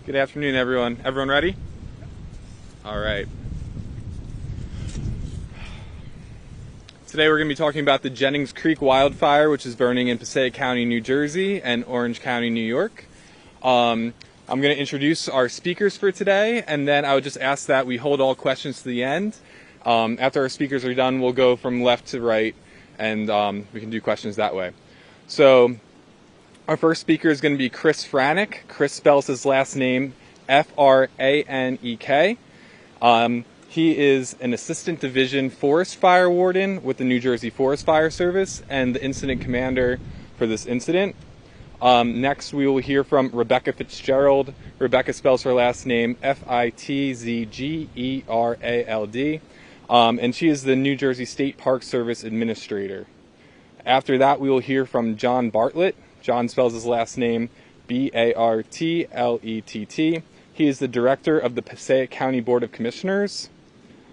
Good afternoon, everyone. Everyone ready? All right. Today we're going to be talking about the Jennings Creek wildfire, which is burning in Passaic County, New Jersey, and Orange County, New York. I'm going to introduce our speakers for today, and then I would just ask that we hold all questions to the end. After our speakers are done, we'll go from left to right, and we can do questions that way. So, our first speaker is going to be Chris Franek. Chris spells his last name F-R-A-N-E-K. He is an Assistant Division Forest Fire Warden with the New Jersey Forest Fire Service and the incident commander for this incident. Next, we will hear from Rebecca Fitzgerald. Rebecca spells her last name F-I-T-Z-G-E-R-A-L-D. And she is the New Jersey State Park Service Administrator. After that, we will hear from John Bartlett. John spells his last name B-A-R-T-L-E-T-T. He is the Director of the Passaic County Board of Commissioners.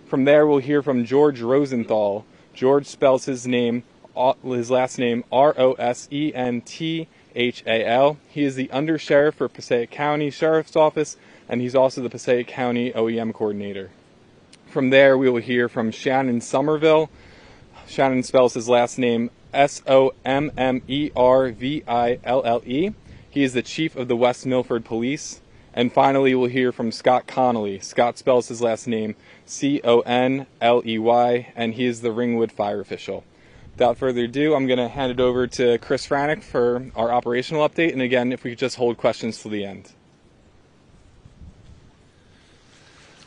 From there, we'll hear from George Rosenthal. George spells his last name R-O-S-E-N-T-H-A-L. He is the Undersheriff for Passaic County Sheriff's Office, and he's also the Passaic County OEM Coordinator. From there, we will hear from Shannon Somerville. Shannon spells his last name S-O-M-M-E-R-V-I-L-L-E. He is the Chief of the West Milford Police. And finally, we'll hear from Scott Connolly. Scott spells his last name C-O-N-L-E-Y, and he is the Ringwood Fire Official. Without further ado, I'm going to hand it over to Chris Franek for our operational update. And again, if we could just hold questions till the end.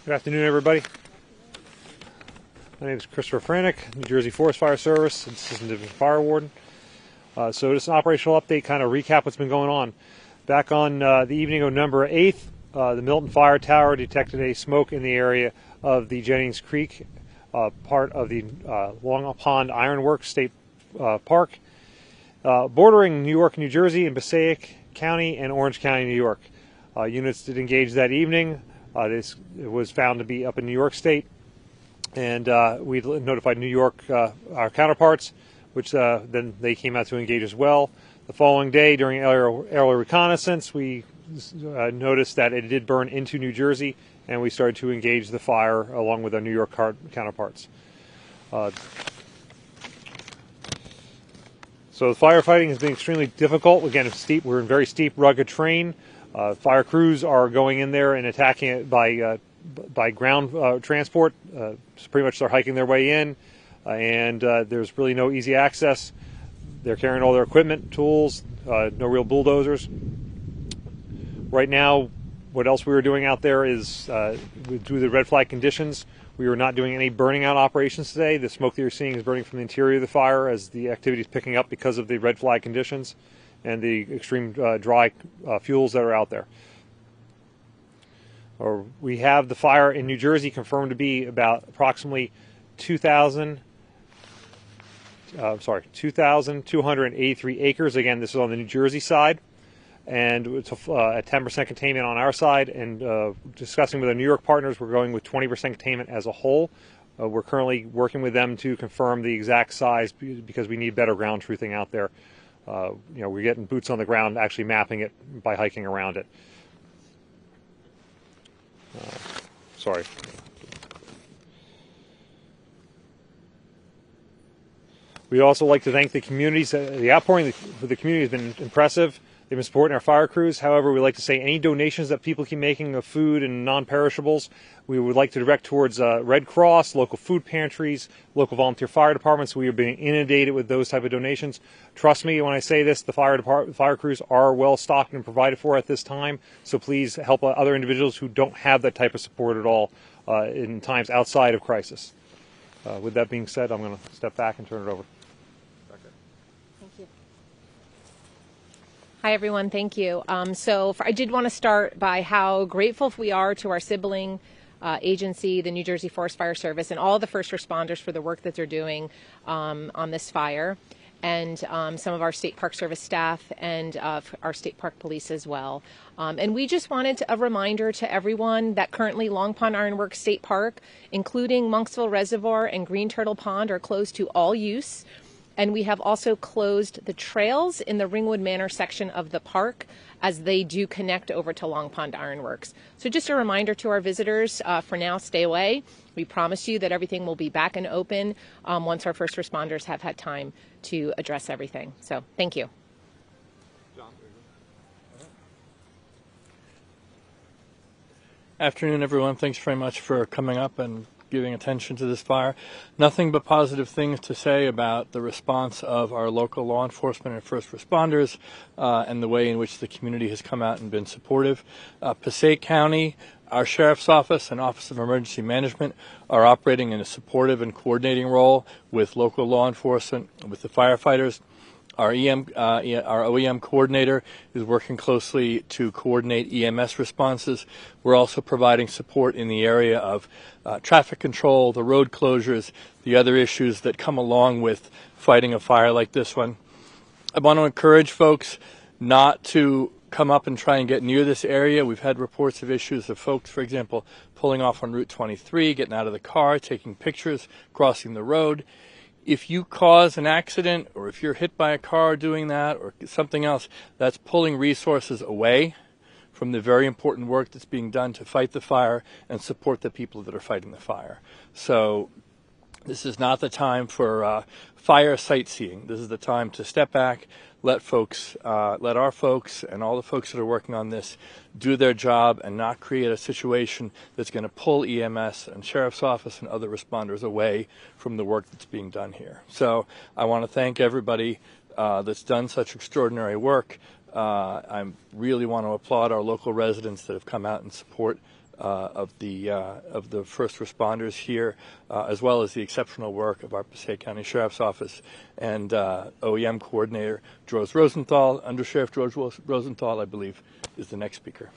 Good afternoon, everybody. My name is Christopher Franek, New Jersey Forest Fire Service, Assistant Division Fire Warden. So just an operational update, kind of recap what's been going on. Back on the evening of November 8th, the Milton Fire Tower detected a smoke in the area of the Jennings Creek, part of the Long Pond Ironworks State Park, bordering New York, New Jersey, and Passaic County and Orange County, New York. Units did engage that evening. It was found to be up in New York State. And we notified New York, our counterparts, which then they came out to engage as well. The following day, during aerial reconnaissance, we noticed that it did burn into New Jersey, and we started to engage the fire along with our New York counterparts. So the firefighting has been extremely difficult. Again, it's steep. We're in very steep, rugged terrain. Fire crews are going in there and attacking it by ground transport. So pretty much they're hiking their way in, and there's really no easy access. They're carrying all their equipment, tools, no real bulldozers. Right now, what else we were doing out there is, due to the red flag conditions, we were not doing any burning out operations today. The smoke that you're seeing is burning from the interior of the fire as the activity is picking up because of the red flag conditions and the extreme dry fuels that are out there. We have the fire in New Jersey confirmed to be about approximately 2,283 acres. Again, this is on the New Jersey side, and it's a 10% containment on our side. And discussing with our New York partners, we're going with 20% containment as a whole. We're currently working with them to confirm the exact size because we need better ground truthing out there. We're getting boots on the ground, actually mapping it by hiking around it. Sorry. We'd also like to thank the communities. The outpouring for the community has been impressive. They've been supporting our fire crews. However, we'd like to say any donations that people keep making of food and non-perishables, we would like to direct towards Red Cross, local food pantries, local volunteer fire departments. We are being inundated with those type of donations. Trust me when I say this, the fire crews are well stocked and provided for at this time. So please help other individuals who don't have that type of support at all in times outside of crisis. With that being said, I'm going to step back and turn it over. Hi, everyone. Thank you. I did want to start by how grateful we are to our sibling agency, the New Jersey Forest Fire Service, and all the first responders for the work that they're doing on this fire, and some of our State Park Service staff and our State Park Police as well. And we just wanted a reminder to everyone that currently Long Pond Ironworks State Park, including Monksville Reservoir and Green Turtle Pond, are closed to all use. And we have also closed the trails in the Ringwood Manor section of the park as they do connect over to Long Pond Ironworks. So just a reminder to our visitors, for now, stay away. We promise you that everything will be back and open once our first responders have had time to address everything. So thank you. Afternoon, everyone. Thanks very much for coming up and giving attention to this fire. Nothing but positive things to say about the response of our local law enforcement and first responders and the way in which the community has come out and been supportive. Passaic County, our Sheriff's Office and Office of Emergency Management are operating in a supportive and coordinating role with local law enforcement, with the firefighters. Our OEM coordinator is working closely to coordinate EMS responses. We're also providing support in the area of traffic control, the road closures, the other issues that come along with fighting a fire like this one. I want to encourage folks not to come up and try and get near this area. We've had reports of issues of folks, for example, pulling off on Route 23, getting out of the car, taking pictures, crossing the road. If you cause an accident or if you're hit by a car doing that or something else, that's pulling resources away from the very important work that's being done to fight the fire and support the people that are fighting the fire. So this is not the time for fire sightseeing. This is the time to step back, let our folks and all the folks that are working on this do their job and not create a situation that's going to pull EMS and Sheriff's Office and other responders away from the work that's being done here. So I want to thank everybody that's done such extraordinary work. I really want to applaud our local residents that have come out in support of the first responders here, as well as the exceptional work of our Passaic County Sheriff's Office and OEM coordinator George Rosenthal. Under Sheriff George Rosenthal, I believe, is the next speaker.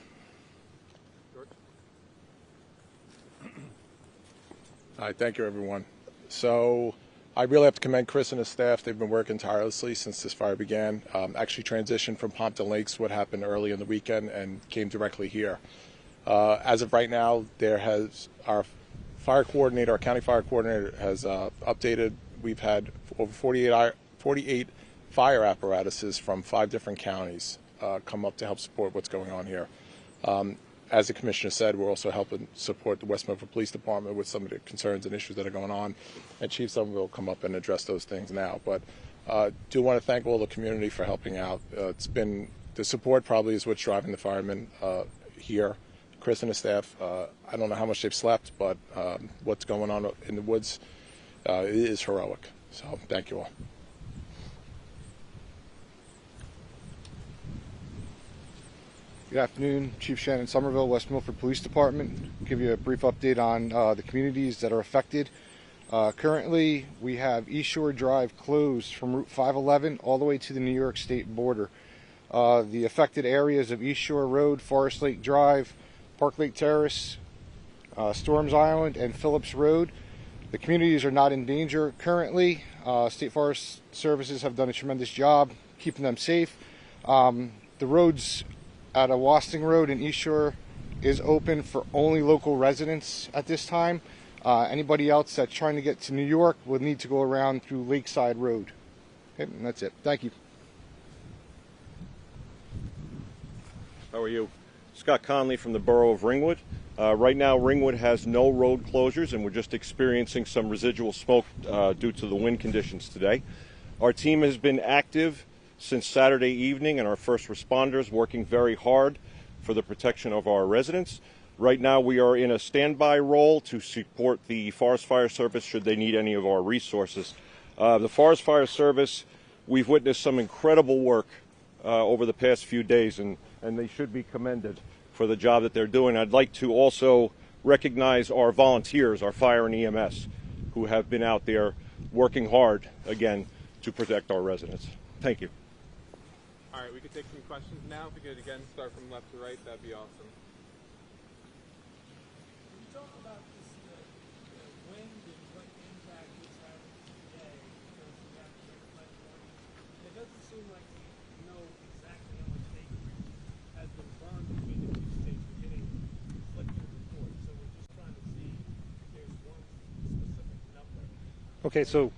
Hi, thank you, everyone. So I really have to commend Chris and his staff. They've been working tirelessly since this fire began. Actually transitioned from Pompton Lakes, what happened early in the weekend, and came directly here. As of right now, our fire coordinator, our county fire coordinator has updated. We've had over 48 fire apparatuses from 5 different counties come up to help support what's going on here. As the commissioner said, we're also helping support the West Milford Police Department with some of the concerns and issues that are going on. And Chief Somerville will come up and address those things now. But do want to thank all the community for helping out. It's been the support probably is what's driving the firemen here. Chris and his staff, I don't know how much they've slept, but what's going on in the woods is heroic. So thank you all. Good afternoon, Chief Shannon Somerville, West Milford Police Department. I'll give you a brief update on the communities that are affected. Currently, we have East Shore Drive closed from Route 511 all the way to the New York State border. The affected areas of East Shore Road, Forest Lake Drive, Park Lake Terrace, Storms Island, and Phillips Road. The communities are not in danger currently. State Forest Services have done a tremendous job keeping them safe. The roads at Wasting Road and East Shore is open for only local residents at this time. Anybody else that's trying to get to New York will need to go around through Lakeside Road. Okay, and that's it. Thank you. How are you? Scott Conley from the Borough of Ringwood. Right now, Ringwood has no road closures, and we're just experiencing some residual smoke due to the wind conditions today. Our team has been active since Saturday evening, and our first responders working very hard for the protection of our residents. Right now, we are in a standby role to support the Forest Fire Service should they need any of our resources. The Forest Fire Service, we've witnessed some incredible work over the past few days, and they should be commended for the job that they're doing. I'd like to also recognize our volunteers, our fire and EMS, who have been out there working hard, again, to protect our residents. Thank you. All right, we could take some questions now. If we could, again, start from left to right, that'd be awesome. Can you talk about this, the wind and what impact it's having today? Because we have to make flood warnings. It doesn't seem like we know exactly how much acreage has been burned between the two states. We're getting conflicting reports, so we're just trying to see if there's one specific number. Okay, so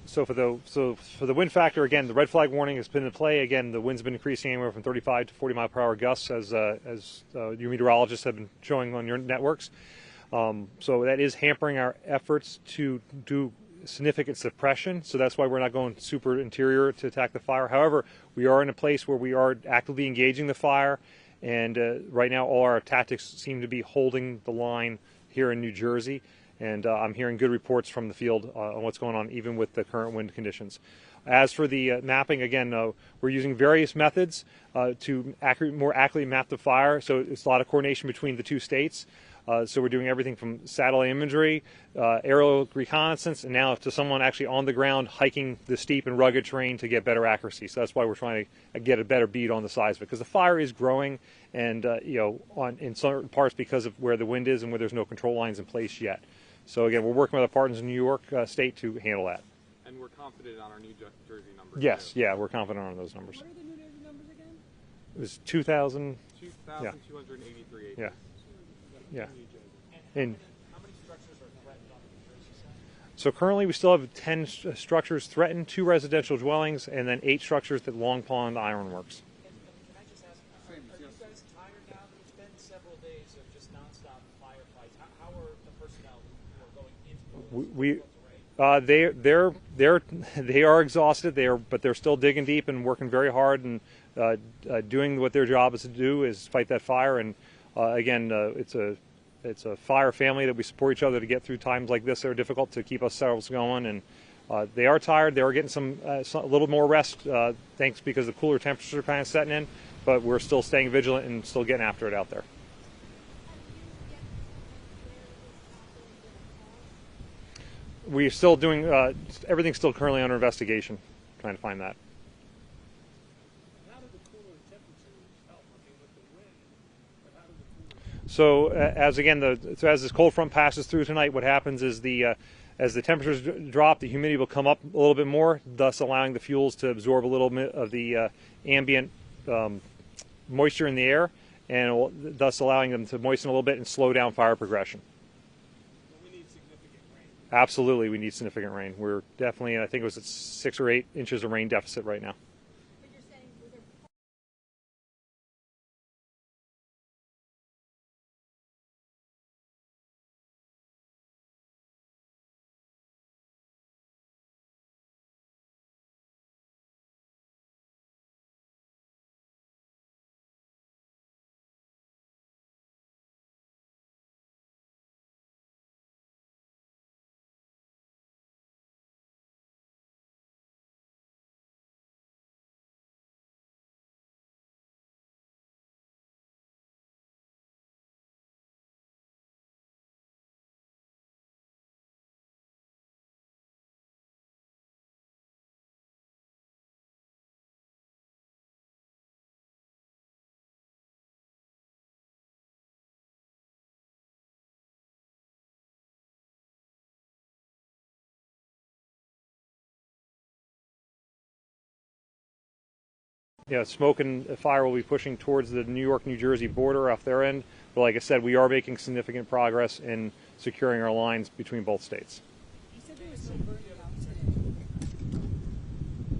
So for the wind factor, again, the red flag warning has been in play. Again, the wind's been increasing anywhere from 35 to 40 mile per hour gusts, as your meteorologists have been showing on your networks. So that is hampering our efforts to do significant suppression. So that's why we're not going super interior to attack the fire. However, we are in a place where we are actively engaging the fire, and right now all our tactics seem to be holding the line here in New Jersey. And I'm hearing good reports from the field on what's going on, even with the current wind conditions. As for the mapping, again, we're using various methods to more accurately map the fire. So it's a lot of coordination between the two states. So we're doing everything from satellite imagery, aerial reconnaissance, and now to someone actually on the ground hiking the steep and rugged terrain to get better accuracy. So that's why we're trying to get a better bead on the size of it, because the fire is growing, and in certain parts because of where the wind is and where there's no control lines in place yet. So again, we're working with our partners in New York State to handle that. And we're confident on our New Jersey numbers. Yes, yeah, we're confident on those numbers. What are the New Jersey numbers again? It was 2,000. 2,283 acres. Yeah. Yeah. And how many structures are threatened on the New Jersey side? So currently we still have 10 structures threatened, 2 residential dwellings, and then 8 structures at Long Pond Ironworks. And can I just ask, are you guys tired now? It's been several days of just nonstop firefights. How are the personnel who are going into They are exhausted. But they're still digging deep and working very hard and doing what their job is to do, is fight that fire. And again, it's a fire family that we support each other to get through times like this that are difficult, to keep ourselves going. And they are tired. They are getting a little more rest, thanks, because the cooler temperatures are kind of setting in. But we're still staying vigilant and still getting after it out there. We're still doing everything's still currently under investigation, trying to find that. How do the cooler temperatures help? I mean, with the wind, but how do the cooler So as this cold front passes through tonight, what happens is as the temperatures drop, the humidity will come up a little bit more, thus allowing the fuels to absorb a little bit of the ambient moisture in the air, and thus allowing them to moisten a little bit and slow down fire progression. we need significant rain? Absolutely, we need significant rain. We're definitely, I think it was at 6 or 8 inches of rain deficit right now. But you're saying Yeah, smoke and fire will be pushing towards the New York-New Jersey border off their end. But like I said, we are making significant progress in securing our lines between both states. you said there was no burning out today.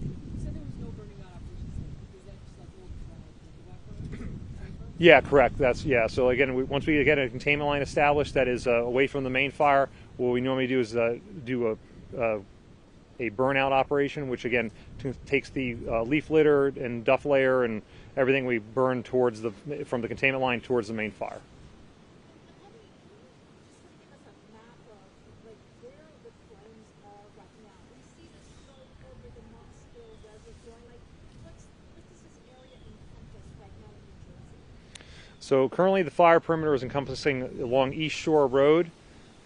You said there was no burning out operations today. Is that just like old evacuation? Yeah, correct. So again, once we get a containment line established that is away from the main fire, what we normally do is do a burnout operation, which again takes the leaf litter and duff layer and everything we burn towards from the containment line towards the main fire. So currently the fire perimeter is encompassing along East Shore Road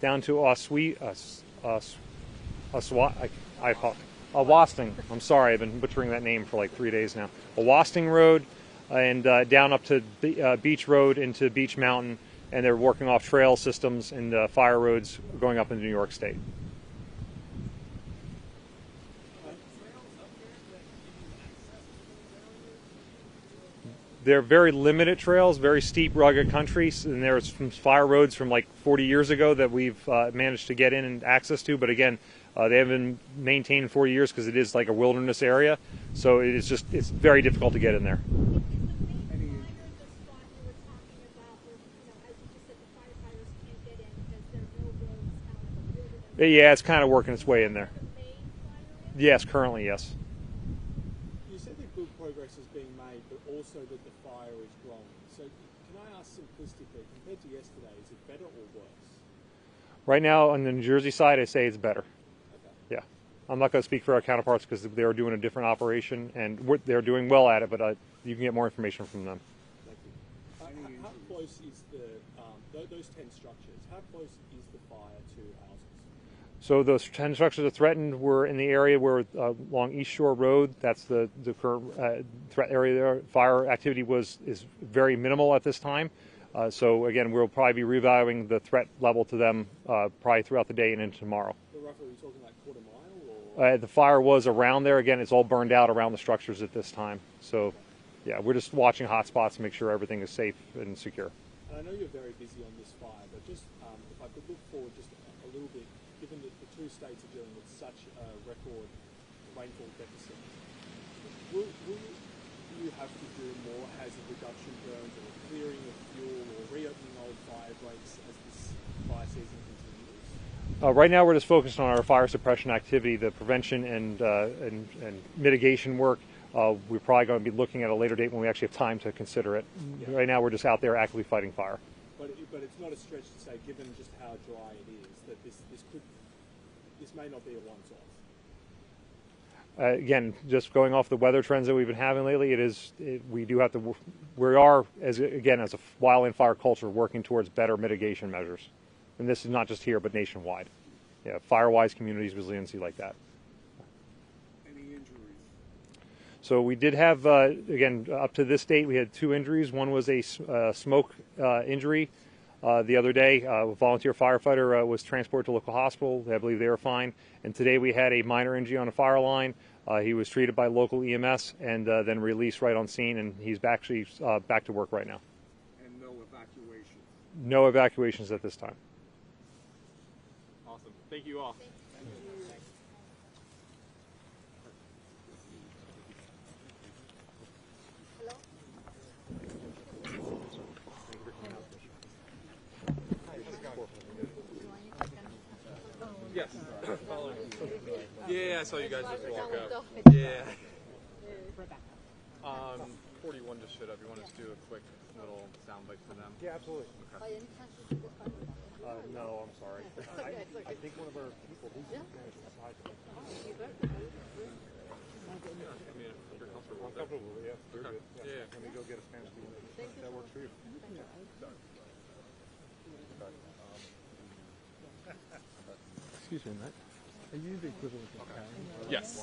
down to Wasting. I'm sorry, I've been butchering that name for like 3 days now. Wasting Road and down up to Beach Road into Beach Mountain, and they're working off trail systems and fire roads going up into New York State. They're very limited trails, very steep, rugged country, and there's some fire roads from like 40 years ago that we've managed to get in and access to. But again, They haven't been maintained in 40 years because it is like a wilderness area, so it's very difficult to get in there. Yeah, it's kind of working its way in there. Yes, currently, yes. You said that good progress is being made, but also that the fire is growing. So can I ask simplistically, compared to yesterday, is it better or worse? Right now, on the New Jersey side, I say it's better. Okay. Yeah. I'm not going to speak for our counterparts because they're doing a different operation, and they're doing well at it, but you can get more information from them. Thank you. How close is those 10 structures, how close is the fire to houses? So those 10 structures that threatened were in the area where along East Shore Road. That's the current threat area there. Fire activity is very minimal at this time. So again, we'll probably be reevaluating the threat level to them probably throughout the day and into tomorrow. So roughly, are we talking like quarter mile? Or? The fire was around there. Again, it's all burned out around the structures at this time. So yeah, we're just watching hotspots to make sure everything is safe and secure. And I know you're very busy on this fire, but just if I could look forward just a little bit, given that the two states are dealing with such a record rainfall deficit, will you have to do more hazard reduction burns or clearing of fuel or reopening old fire breaks as this fire season continues? Right now, we're just focused on our fire suppression activity, the prevention and mitigation work. We're probably going to be looking at a later date when we actually have time to consider it. Yeah. Right now, we're just out there actively fighting fire. But it's not a stretch to say, given just how dry it is, that this may not be a once-off. Again, just going off the weather trends that we've been having lately, we are as a wildland fire culture working towards better mitigation measures, and this is not just here but nationwide. Yeah, fire-wise communities, resiliency like that. Any injuries? So we did have again up to this date we had 2 injuries. One was a smoke injury. The other day, a volunteer firefighter was transported to local hospital. I believe they were fine. And today we had a minor injury on a fire line. He was treated by local EMS and then released right on scene, and he's back to work right now. And no evacuations? No evacuations at this time. Awesome. Thank you all. Yes. Yeah, I saw you guys just walk up. Yeah. 41 just showed up. You want us to do a quick little soundbite for them? Yeah, absolutely. Okay. No, I'm sorry. I think one of our people who's managed to decide to. I mean, if you're comfortable with it. Yeah, you're good. Yeah. Let me go get a Spanish speaker. That works for you. Excuse me, Matt. Are you the equivalent of Karen? Yes.